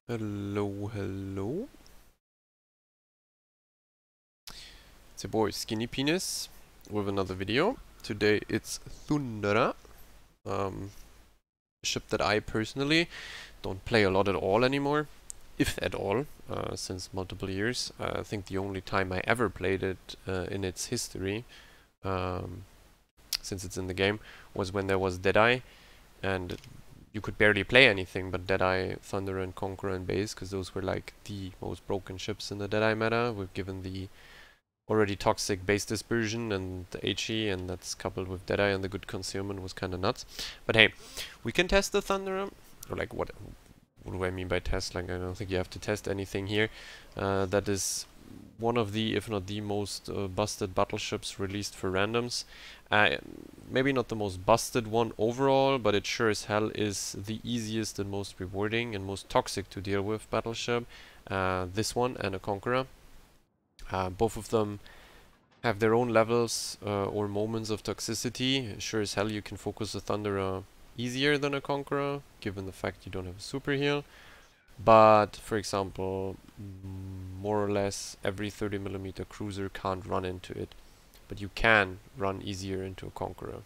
Hello, hello. It's your boy Skinny Penis with another video. Today it's Thundera, a ship that I personally don't play a lot at all anymore, if at all, since multiple years. I think the only time I ever played it in its history, um, since it's in the game, was when there was Deadeye, and you could barely play anything but Deadeye, Thunderer, and Conqueror and Base, because those were like the most broken ships in the Deadeye meta. We've given the already toxic base dispersion and the HE, and that's coupled with Deadeye and the good concealment was kind of nuts. But hey, we can test the Thunderer, or like what do I mean by test? Like, I don't think you have to test anything here. That is one of the, if not the most busted battleships released for randoms. Maybe not the most busted one overall, but it sure as hell is the easiest and most rewarding and most toxic to deal with battleship. This one and a Conqueror. Both of them have their own levels or moments of toxicity. Sure as hell you can focus a Thunderer easier than a Conqueror, given the fact you don't have a super heal. But, for example, more or less every 30mm cruiser can't run into it. But you can run easier into a Conqueror.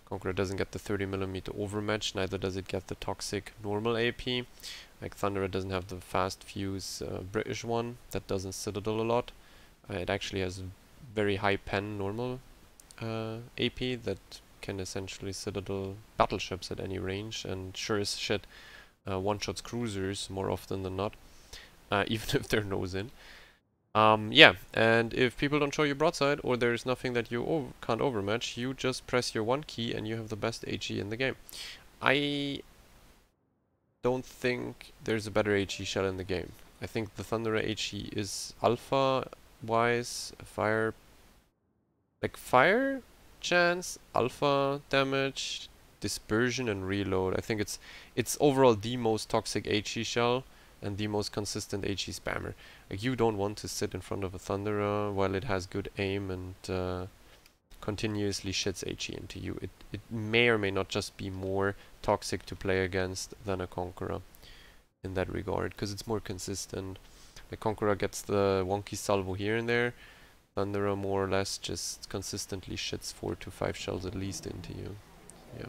Conqueror doesn't get the 30mm overmatch, neither does it get the toxic normal AP. Like Thunderer doesn't have the fast fuse British one that doesn't citadel a lot. It actually has very high pen normal AP that can essentially citadel battleships at any range, and sure as shit one-shots cruisers more often than not, even if they're nose in. Yeah, and if people don't show you broadside, or there's nothing that you can't overmatch, you just press your one key and you have the best HE in the game. I don't think there's a better HE shell in the game. I think the Thunderer HE is alpha wise, fire chance, alpha damage, dispersion and reload. I think it's overall the most toxic HE shell and the most consistent HE spammer. Like, you don't want to sit in front of a Thunderer while it has good aim and continuously shits HE into you. It may or may not just be more toxic to play against than a Conqueror in that regard, because it's more consistent. The Conqueror gets the wonky salvo here and there. Thunderer more or less just consistently shits 4 to 5 shells at least into you. Yeah.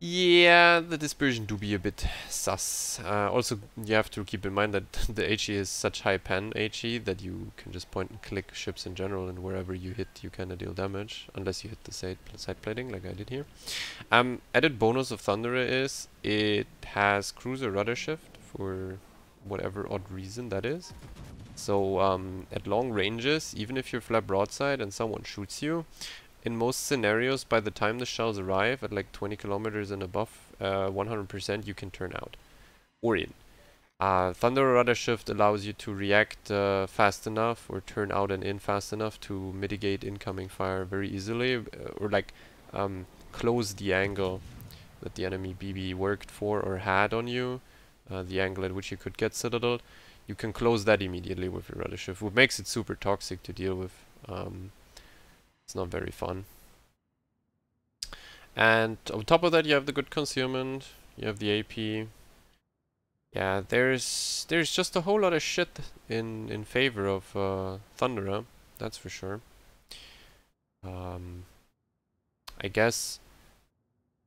Yeah, the dispersion do be a bit sus. Also, you have to keep in mind that the HE is such high pen HE that you can just point and click ships in general, and wherever you hit you kinda deal damage, unless you hit the side plating like I did here. Added bonus of Thunderer is it has cruiser rudder shift for whatever odd reason that is. So at long ranges, even if you're flat broadside and someone shoots you, in most scenarios, by the time the shells arrive at like 20 kilometers and above, 100% you can turn out or in. Thunder Rudder Shift allows you to react fast enough or turn out and in fast enough to mitigate incoming fire very easily, or like close the angle that the enemy BB worked for or had on you, the angle at which you could get citadeled. You can close that immediately with your Rudder Shift, what makes it super toxic to deal with. It's not very fun. And on top of that, you have the good concealment, you have the AP. Yeah, there's just a whole lot of shit in favor of Thunderer, that's for sure. I guess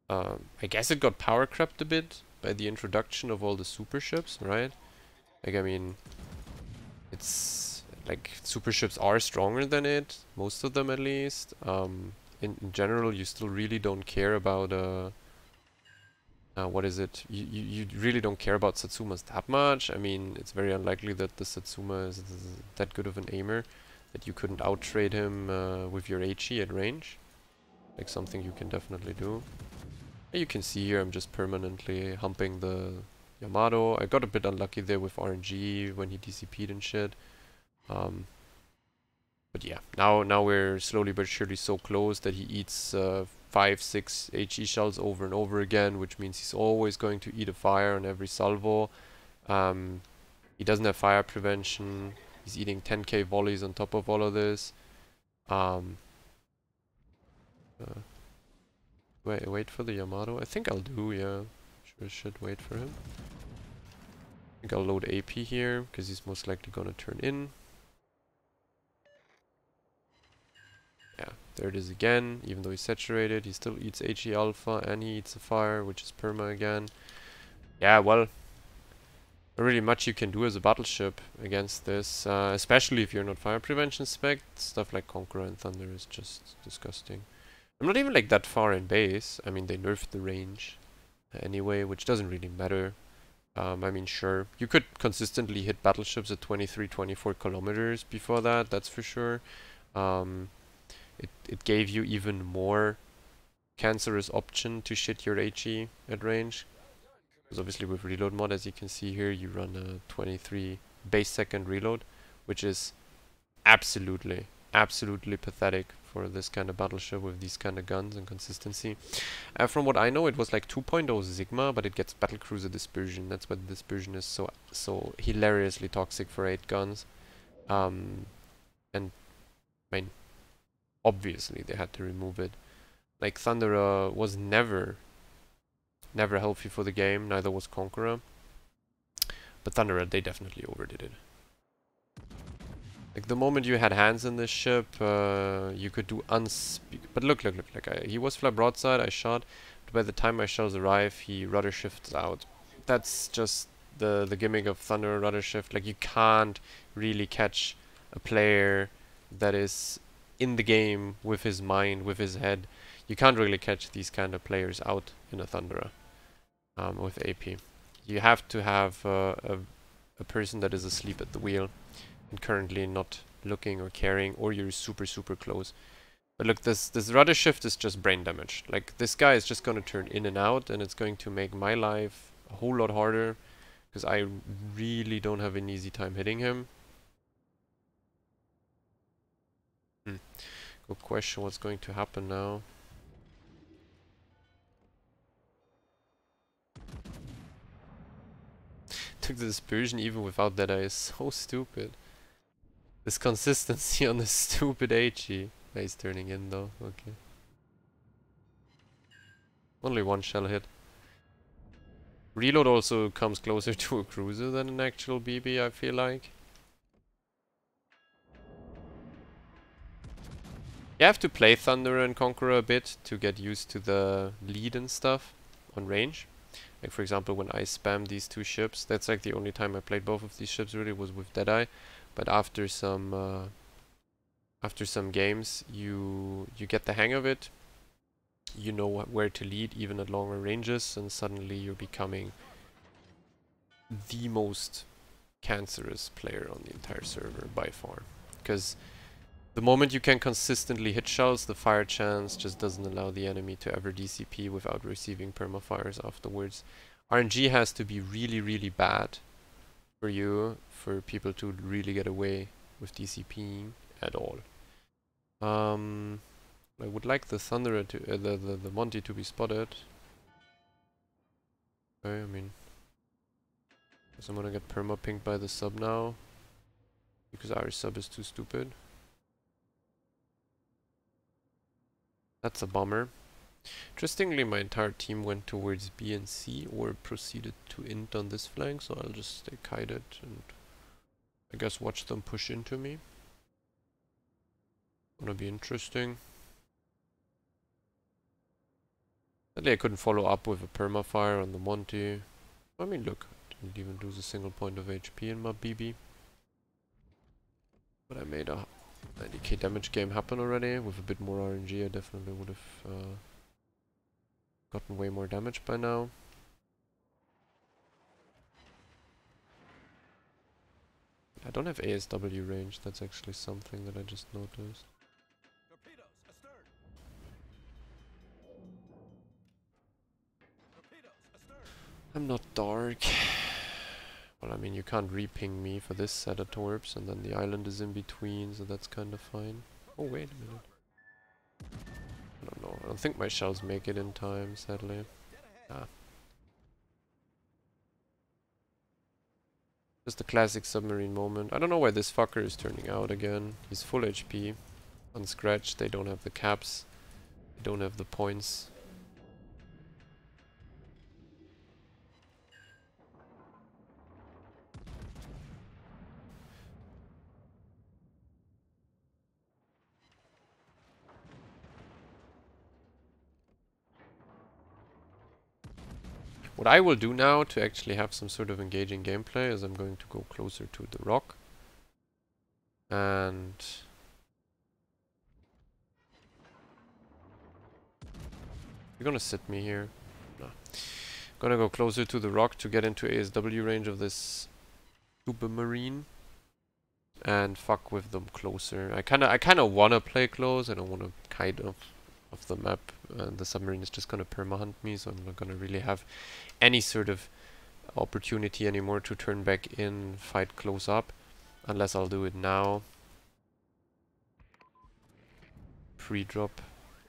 it got power crept a bit by the introduction of all the super ships, right? Like, I mean, it's like super ships are stronger than it, most of them at least. In general, you still really don't care about what is it? You really don't care about Satsumas that much. I mean, it's very unlikely that the Satsuma is that good of an aimer that you couldn't outtrade him with your HE at range. Like, something you can definitely do. You can see here I'm just permanently humping the Yamato. I got a bit unlucky there with RNG when he DCP'd and shit. But yeah, now we're slowly but surely so close that he eats 5, 6 HE shells over and over again, which means he's always going to eat a fire on every salvo. He doesn't have fire prevention. He's eating 10k volleys on top of all of this. Do wait for the Yamato? I think I'll do, yeah. Sure should wait for him. I think I'll load AP here, because he's most likely gonna turn in. Yeah, there it is again. Even though he's saturated, he still eats HE Alpha, and he eats a fire, which is perma again. Yeah, well, not really much you can do as a battleship against this, especially if you're not fire prevention spec. Stuff like Conqueror and Thunder is just disgusting. I'm not even like that far in base. I mean, they nerfed the range anyway, which doesn't really matter. I mean, sure, you could consistently hit battleships at 23, 24 kilometers before that, that's for sure. It gave you even more cancerous option to shit your HE at range. Because obviously with reload mod, as you can see here, you run a 23 base second reload, which is absolutely pathetic for this kind of battleship with these kind of guns and consistency. From what I know, it was like 2.0 Sigma, but it gets battlecruiser dispersion. That's why the dispersion is so hilariously toxic for 8 guns. And I mean, obviously they had to remove it. Like Thunderer was never healthy for the game, neither was Conqueror. But Thunderer, they definitely overdid it. Like the moment you had hands in this ship, you could do but look, like he was flat broadside, I shot, but by the time my shells arrive, he rudder shifts out. That's just the gimmick of Thunderer rudder shift. Like you can't really catch a player that is in the game with his mind, with his head. You can't really catch these kind of players out in a Thunderer with AP. You have to have a person that is asleep at the wheel and currently not looking or caring, or you're super close. But look, this rudder shift is just brain damage. Like this guy is just gonna turn in and out, and it's going to make my life a whole lot harder because I really don't have an easy time hitting him. Good question, what's going to happen now? Took the dispersion even without that eye is so stupid. This consistency on the stupid HE. He's turning in though, okay. Only one shell hit. Reload also comes closer to a cruiser than an actual BB, I feel like. You have to play Thunderer and Conqueror a bit to get used to the lead and stuff on range. Like for example, when I spammed these two ships, that's like the only time I played both of these ships really was with Deadeye. But after some games, you get the hang of it. You know where to lead even at longer ranges, and suddenly you're becoming the most cancerous player on the entire server by far. Because the moment you can consistently hit shells, the fire chance just doesn't allow the enemy to ever DCP without receiving permafires afterwards. RNG has to be really bad for people to really get away with DCPing at all. I would like the Thunderer to the Monty to be spotted. Okay, I mean, guess I'm gonna get perma pinged by the sub now because our sub is too stupid. That's a bummer. Interestingly, my entire team went towards B and C or proceeded to int on this flank, so I'll just stay kited and I guess watch them push into me. Gonna be interesting. Sadly, I couldn't follow up with a permafire on the Monty. I mean, look, I didn't even lose a single point of HP in my BB. But I made a 90k damage game happen already. With a bit more RNG, I definitely would have gotten way more damage by now. I don't have ASW range, that's actually something that I just noticed. I'm not dark. Well, I mean, you can't re-ping me for this set of torps, and then the island is in between, so that's kind of fine. Oh, wait a minute. I don't know. I don't think my shells make it in time, sadly. Ah. Just a classic submarine moment. I don't know why this fucker is turning out again. He's full HP. Unscratched, they don't have the caps. They don't have the points. What I will do now to actually have some sort of engaging gameplay is I'm going to go closer to the rock. And you're gonna sit me here. No. Gonna go closer to the rock to get into ASW range of this submarine and fuck with them closer. I kinda wanna play close. I don't wanna kind of the map. The submarine is just gonna perma-hunt me, so I'm not gonna really have any sort of opportunity anymore to turn back in, fight close up, unless I'll do it now. Pre-drop.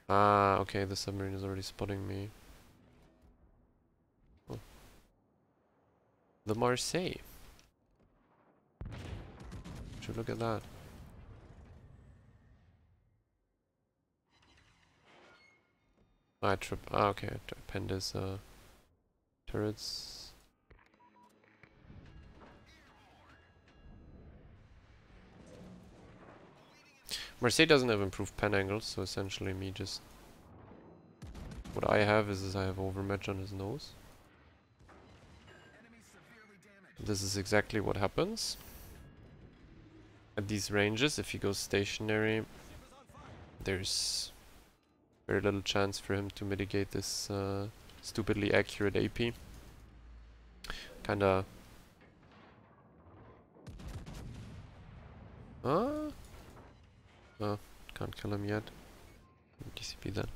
Ah, okay, the submarine is already spotting me. Oh. The Marseille. Should look at that. Ah, okay, append his turrets. Marseille doesn't have improved pen angles, so essentially me just... What I have is I have overmatch on his nose. This is exactly what happens. At these ranges, if he goes stationary, there's very little chance for him to mitigate this stupidly accurate AP. Kinda... Oh, can't kill him yet. DCP then.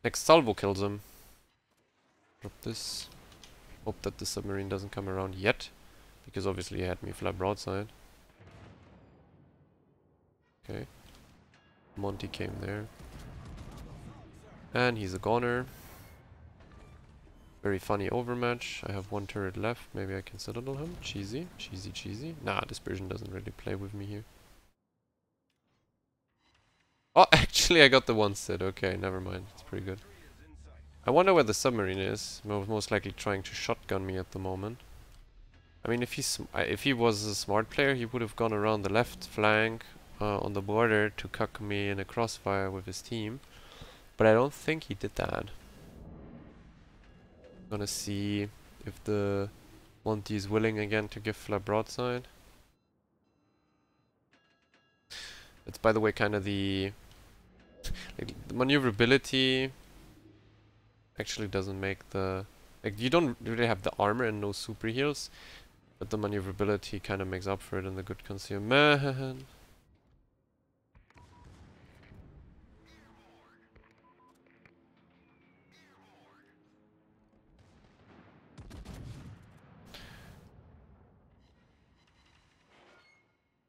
Next salvo kills him. Drop this. Hope that the submarine doesn't come around yet, because obviously he had me flat broadside. Okay. Monty came there. And he's a goner. Very funny overmatch. I have one turret left. Maybe I can citadel him. Cheesy. Cheesy, cheesy. Nah, Dispersion doesn't really play with me here. Oh, actually I got the one sit. Okay, never mind. It's pretty good. I wonder where the submarine is. Most likely trying to shotgun me at the moment. I mean, if he was a smart player, he would have gone around the left flank on the border to cuck me in a crossfire with his team. But I don't think he did that. Gonna see if the Monty is willing again to give flat broadside. It's, by the way, kind of the maneuverability actually doesn't make the... Like, you don't really have the armor and no super heals, but the maneuverability kind of makes up for it in the good concealment.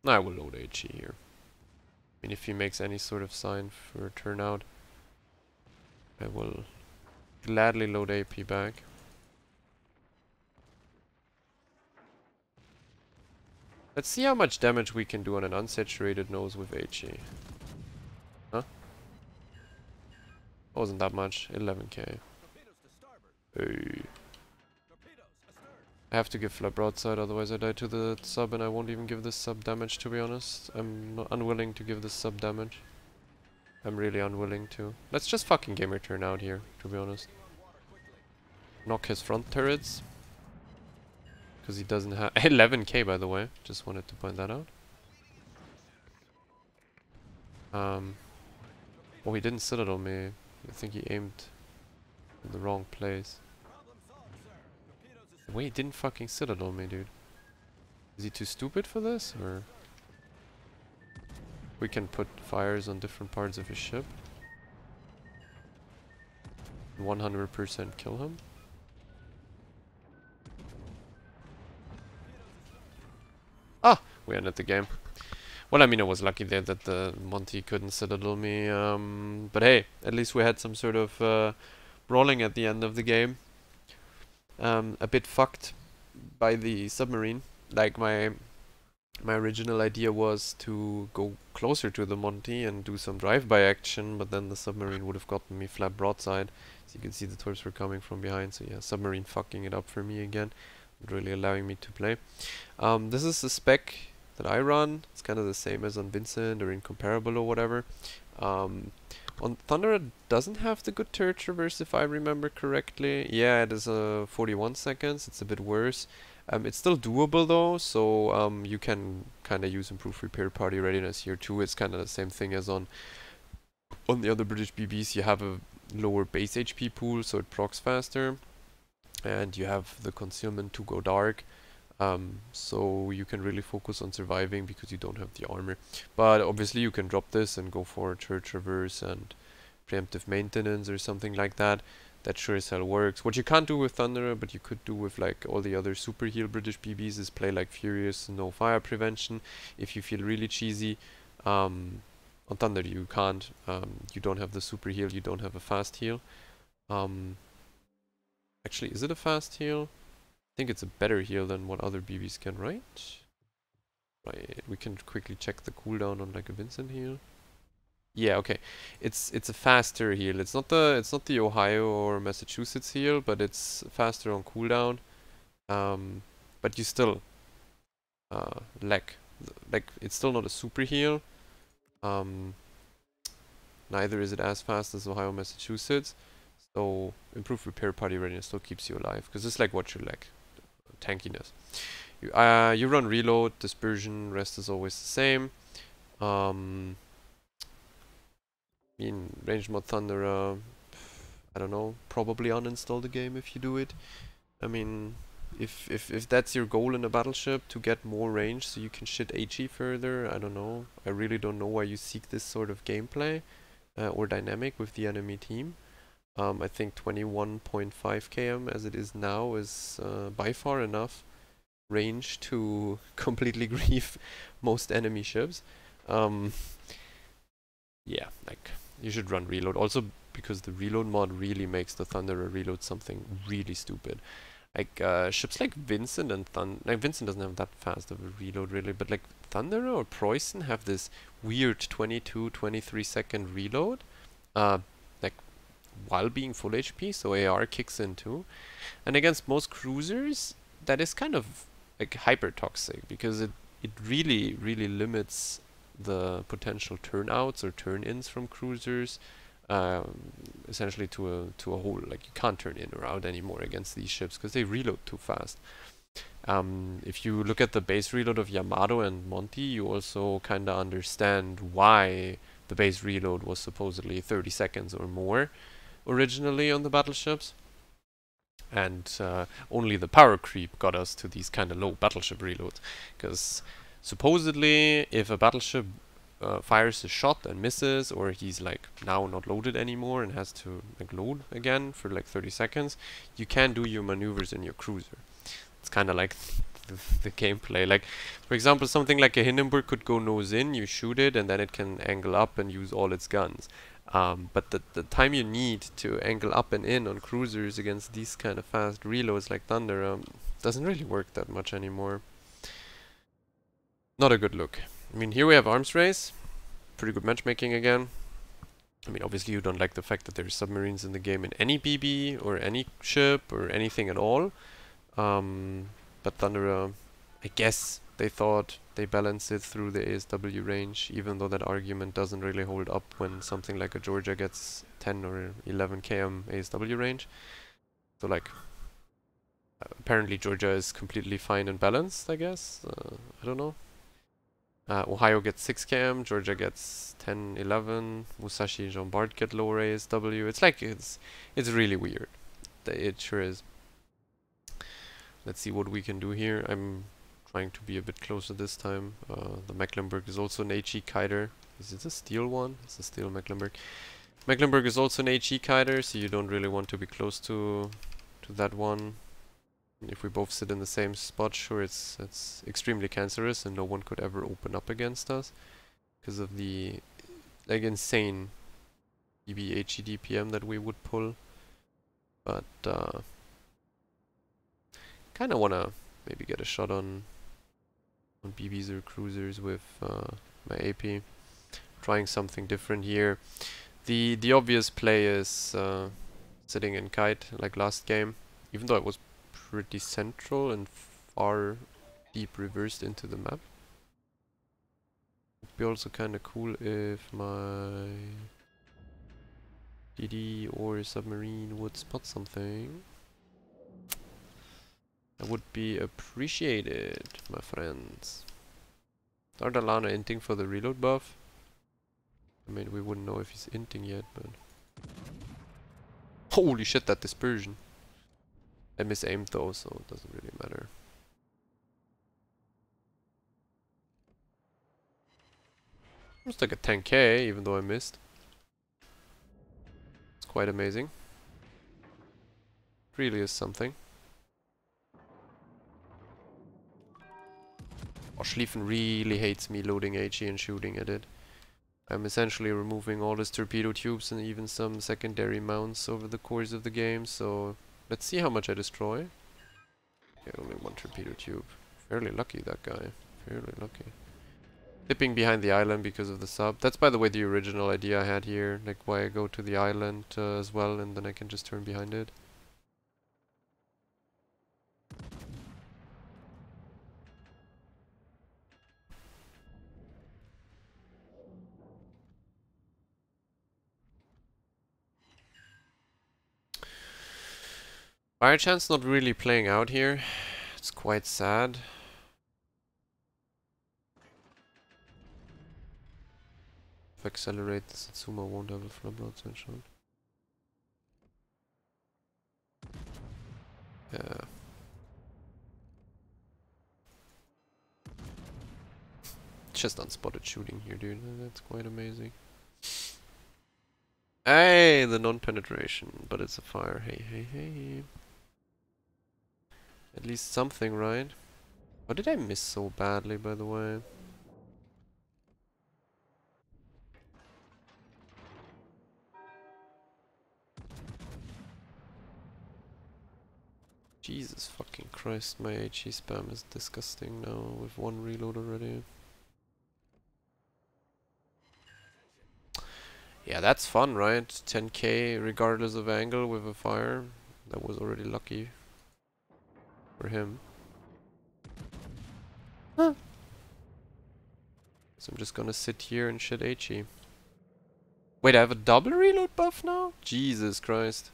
I will load HE here. I mean, if he makes any sort of sign for a turnout, I will gladly load AP back. Let's see how much damage we can do on an unsaturated nose with HE. Huh? Wasn't that much. 11k. Hey. I have to give flat broadside, otherwise I die to the sub, and I won't even give this sub damage, to be honest. I'm unwilling to give this sub damage. I'm really unwilling to. Let's just fucking gamer turn out here, to be honest. Knock his front turrets. Because he doesn't have... 11k, by the way. Just wanted to point that out. Oh, he didn't citadel me. I think he aimed in the wrong place. Wait, he didn't fucking citadel me, dude. Is he too stupid for this, or...? We can put fires on different parts of his ship. 100% kill him. Ah! We ended the game. Well, I mean, I was lucky there that the Monty couldn't citadel me. But hey, at least we had some sort of brawling at the end of the game. A bit fucked by the submarine. Like, my original idea was to go closer to the Monty and do some drive-by action, but then the submarine would have gotten me flat broadside. So you can see the torps were coming from behind, so yeah, submarine fucking it up for me again. Not really allowing me to play. This is the spec that I run. It's kind of the same as on Vincent or Incomparable or whatever. On Thunder it doesn't have the good turret traverse if I remember correctly. Yeah, it is 41 seconds. It's a bit worse. It's still doable though, so you can kind of use improved repair party readiness here too. It's kind of the same thing as on the other British BBs. You have a lower base HP pool, so it procs faster, and you have the concealment to go dark. So you can really focus on surviving because you don't have the armor. But obviously you can drop this and go for turret traverse and preemptive maintenance or something like that. That sure as hell works. What you can't do with Thunderer, but you could do with like all the other super heal British BBs, is play like Furious, no fire prevention. If you feel really cheesy, on Thunder you can't. You don't have the super heal, you don't have a fast heal. Actually, is it a fast heal? I think it's a better heal than what other BBs can, right? Right, we can quickly check the cooldown on like a Vincent heal. Yeah, okay. It's a faster heal. It's not the Ohio or Massachusetts heal, but it's faster on cooldown. But you still lack, like it's still not a super heal. Neither is it as fast as Ohio, Massachusetts. So improved repair party readiness still keeps you alive, because it's like what you lack, tankiness. You run reload, dispersion, rest is always the same. In range mod Thunder, I don't know, probably uninstall the game if you do it. I mean, if that's your goal in a battleship, to get more range so you can shit HE further, I don't know. I really don't know why you seek this sort of gameplay or dynamic with the enemy team. I think 21.5 km as it is now is by far enough range to completely grief most enemy ships. Yeah, like, you should run reload. Also, because the reload mod really makes the Thunderer reload something really stupid. Like, ships like Vincent and like, Vincent doesn't have that fast of a reload, really, but like, Thunderer or Preußen have this weird 22, 23 second reload, like, while being full HP, so AR kicks in too. And against most cruisers, that is kind of, like, hyper toxic, because it really, really limits the potential turnouts or turn-ins from cruisers, essentially to a hole. Like, you can't turn in or out anymore against these ships because they reload too fast. If you look at the base reload of Yamato and Monty, you also kind of understand why the base reload was supposedly 30 seconds or more originally on the battleships. And only the power creep got us to these kind of low battleship reloads, because supposedly if a battleship fires a shot and misses, or he's like now not loaded anymore and has to like load again for like 30 seconds, you can do your maneuvers in your cruiser. It's kind of like the gameplay. Like, for example, something like a Hindenburg could go nose in, you shoot it, and then it can angle up and use all its guns. But the time you need to angle up and in on cruisers against these kind of fast reloads like Thunder doesn't really work that much anymore. Not a good look. I mean, here we have arms race. Pretty good matchmaking again. I mean, obviously you don't like the fact that there's submarines in the game in any BB or any ship or anything at all. But Thunder, I guess they thought they balanced it through the ASW range, even though that argument doesn't really hold up when something like a Georgia gets 10 or 11 km ASW range. So like, apparently Georgia is completely fine and balanced, I guess. I don't know. Ohio gets 6 km, Georgia gets 10, 11, Musashi and Jean Bart get lower ASW. It's like, it's really weird. It sure is. Let's see what we can do here. I'm trying to be a bit closer this time. The Mecklenburg is also an HE kiter. Is it a steel one? It's a steel Mecklenburg. Mecklenburg is also an HE kiter, so you don't really want to be close to that one. If we both sit in the same spot, sure, it's extremely cancerous, and no one could ever open up against us because of the like insane EB HE DPM that we would pull. But kind of wanna maybe get a shot on BBs or cruisers with my AP. Trying something different here. The obvious play is sitting in kite like last game, even though it was pretty central and far deep reversed into the map. It'd be also kind of cool if my DD or submarine would spot something. That would be appreciated, my friends. Are Lana inting for the reload buff? I mean, we wouldn't know if he's inting yet, but... Holy shit, that dispersion. I misaimed though, so it doesn't really matter. It's like a 10k, even though I missed. It's quite amazing. It really is something. Oh, Schlieffen really hates me loading HE and shooting at it. I'm essentially removing all his torpedo tubes and even some secondary mounts over the course of the game, so let's see how much I destroy. Yeah, only one torpedo tube. Fairly lucky, that guy. Fairly lucky. Dipping behind the island because of the sub. That's, by the way, the original idea I had here. Like, why I go to the island as well, and then I can just turn behind it. Fire chance not really playing out here. It's quite sad. If I accelerate, the Satsuma won't have a flop shot. Yeah. Just unspotted shooting here, dude. That's quite amazing. Hey, the non-penetration, but it's a fire. Hey, hey, hey. At least something, right? How did I miss so badly, by the way? Jesus fucking Christ, my HE spam is disgusting now with one reload already. Yeah, that's fun, right? 10k regardless of angle with a fire. That was already lucky for him. Huh. So I'm just gonna sit here and shit HE. Wait, I have a double reload buff now? Jesus Christ.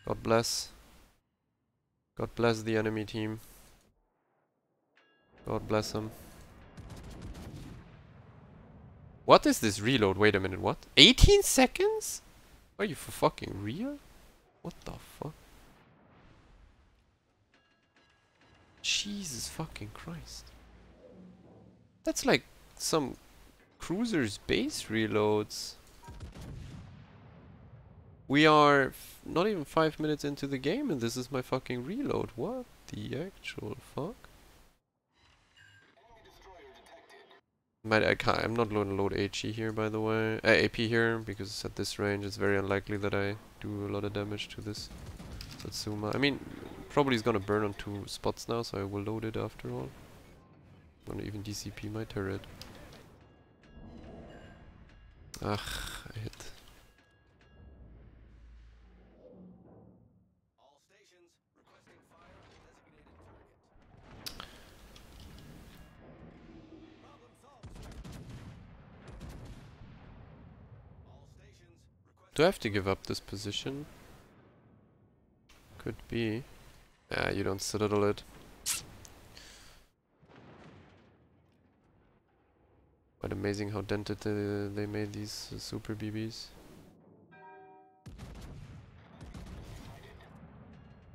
God bless. God bless the enemy team. God bless them. What is this reload? Wait a minute, what? 18 seconds? Are you for fucking real? What the fuck? Jesus fucking Christ. That's like some cruiser's base reloads. We are not even 5 minutes into the game and this is my fucking reload. What the actual fuck? I'm not going to load HE here, by the way. AP here, because at this range it's very unlikely that I do a lot of damage to this Satsuma. I mean, probably is gonna burn on 2 spots now, so I will load it after all. I'm gonna even DCP my turret. Ugh, I hit. Do I have to give up this position? Could be. Ah, you don't citadel it. Quite amazing how dented they made these super BBs.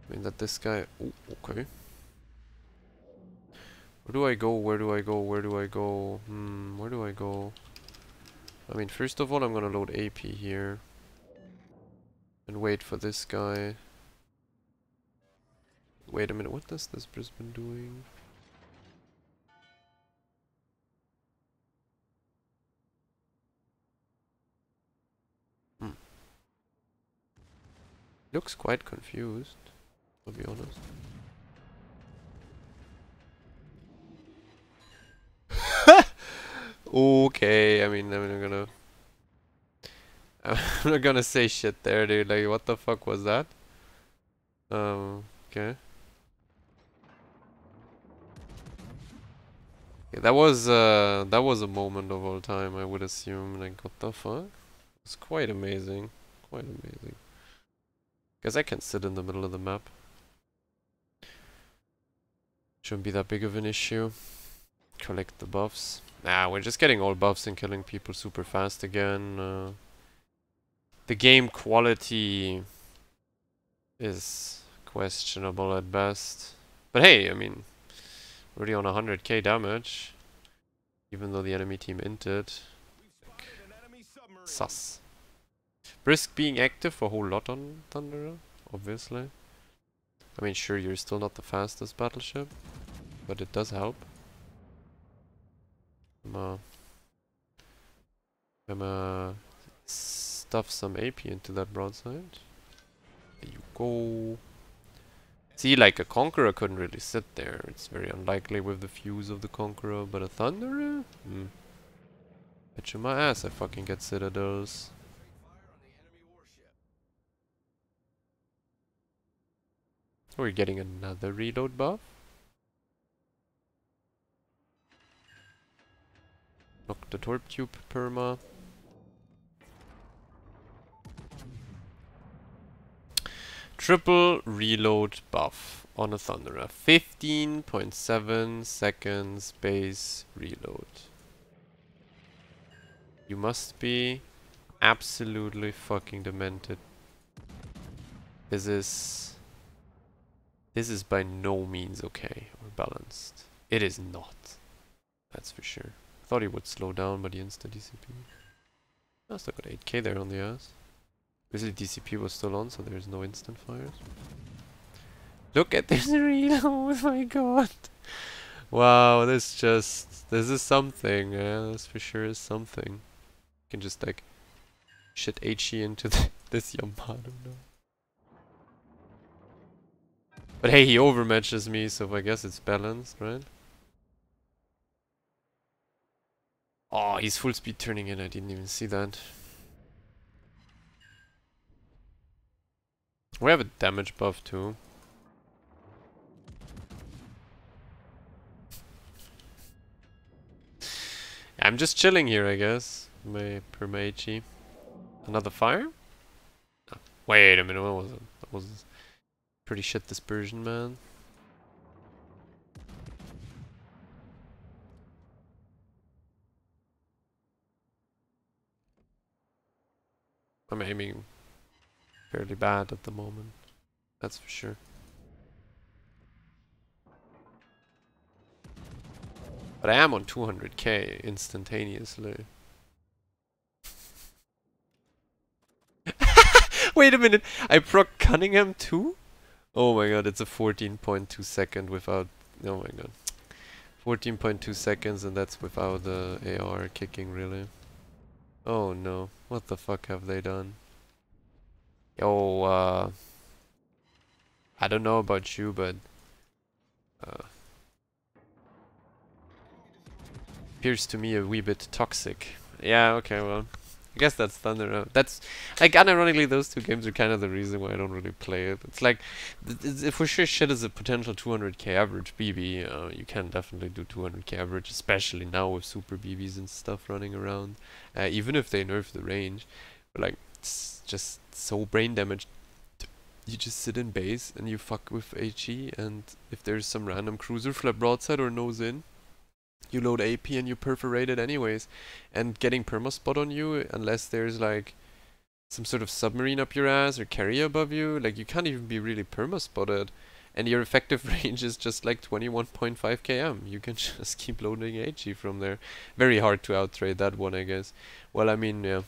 I mean that this guy... Oh, okay. Where do I go? Where do I go? Where do I go? Where do I go? I mean, first of all, I'm gonna load AP here. And wait for this guy. Wait a minute, what is this Brisbane doing? Looks quite confused, to be honest. Okay, I mean, I'm not gonna say shit there, dude. Like, what the fuck was that? Okay. Yeah, that was a moment of all time, I would assume. Like, what the fuck? It's quite amazing. Quite amazing. Guess I can sit in the middle of the map. Shouldn't be that big of an issue. Collect the buffs. Nah, we're just getting all buffs and killing people super fast again. The game quality is questionable at best. But hey, I mean, already on 100k damage. Even though the enemy team inted. Like, sus. Risk being active a whole lot on Thunderer, obviously. I mean, sure, you're still not the fastest battleship, but it does help. I'm stuff some AP into that broadside. There you go. See, like a Conqueror couldn't really sit there. It's very unlikely with the fuse of the Conqueror, but a Thunderer? Bet you my ass I fucking get Citadels. We're getting another reload buff. Knock the Torp Tube perma. Triple reload buff on a Thunderer. 15.7 seconds base reload. You must be absolutely fucking demented. This is by no means okay or balanced. It is not. That's for sure. I thought he would slow down, but he insta DCP. I still got 8k there on the ass. Obviously DCP was still on, so there's no instant fires. Look at this reload! Oh my god! Wow, this is something. Yeah, this for sure is something. You can just like shit HE into this Yamato now. But hey, he overmatches me, so I guess it's balanced, right? Oh, he's full speed turning in. I didn't even see that. We have a damage buff too. I'm just chilling here, I guess. My Permaichi. Another fire? Oh, wait a minute, what was it? That was pretty shit dispersion, man. I'm aiming fairly bad at the moment. That's for sure. But I am on 200k instantaneously. Wait a minute, I proc Cunningham too? Oh my god, it's a 14.2 second without... Oh my god. 14.2 seconds and that's without the AR kicking, really. Oh no, what the fuck have they done? Yo, I don't know about you, but... appears to me a wee bit toxic. Yeah, okay, well... I guess that's Thunder. That's like unironically, those two games are kind of the reason why I don't really play it. It's like, if for sure shit is a potential 200k average BB, you can definitely do 200k average, especially now with super BBs and stuff running around. Even if they nerf the range, but like it's just so brain damaged. You just sit in base and you fuck with HE, and if there's some random cruiser flap broadside or nose in, you load AP and you perforate it anyways, and getting permaspot on you, unless there's like some sort of submarine up your ass or carrier above you, like you can't even be really permaspotted, and your effective range is just like 21.5 km. You can just keep loading HE from there. Very hard to outtrade that one, I guess. Well, I mean, yeah,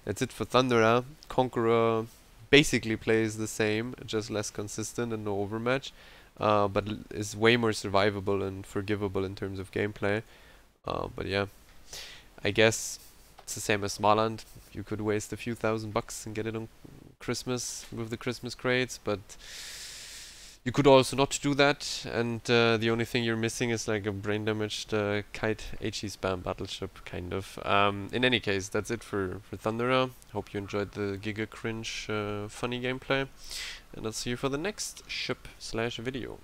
that's it for Thundera. Conqueror basically plays the same, just less consistent and no overmatch. But is way more survivable and forgivable in terms of gameplay. But yeah, I guess it's the same as Smaland. You could waste a few $1,000 and get it on Christmas with the Christmas crates, but you could also not do that, and the only thing you're missing is like a brain damaged kite HE spam battleship, kind of. In any case, that's it for Thundera. Hope you enjoyed the Giga Cringe funny gameplay, and I'll see you for the next ship/video.